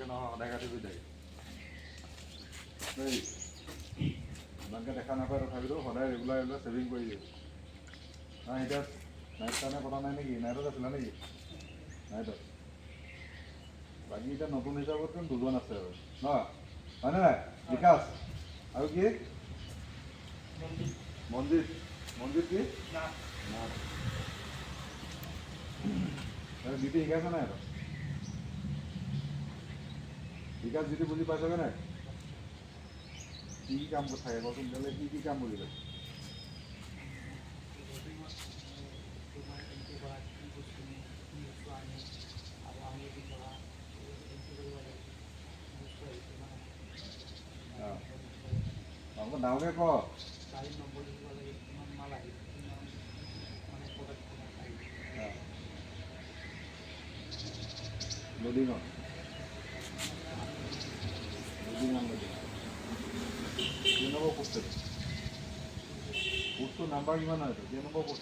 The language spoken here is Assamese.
নহয় সদায় কাটি গৈ থাকে দেই ইমানকৈ দেখা নাপায় তথাপিতো সদায় ৰেগুলাৰ ছেভিং কৰি দিয়ে নাই এতিয়া নাইট কাৰণে পতা নাই নেকি নাইটত আছিলা নেকি নাইটত বাকী এতিয়া নতুন হিচাপততো দুজন আছে আৰু নহয় হয়নে নাই বিকাশ আৰু কি মনজিত মনজিত কি ডিউটি শিকাইছে নাই বিকাশ ডিউটি বুজি পাইছগে নাই কি কাম থাকে কচোন তেতিয়াহ'লে কি কাম বুজিলে অকণ ডাঙৰকৈ ক লডিঙত কেই নম্বৰ পোষ্ট পোষ্টটোৰ নাম্বাৰ কিমান হয় কেই নম্বৰ পোষ্ট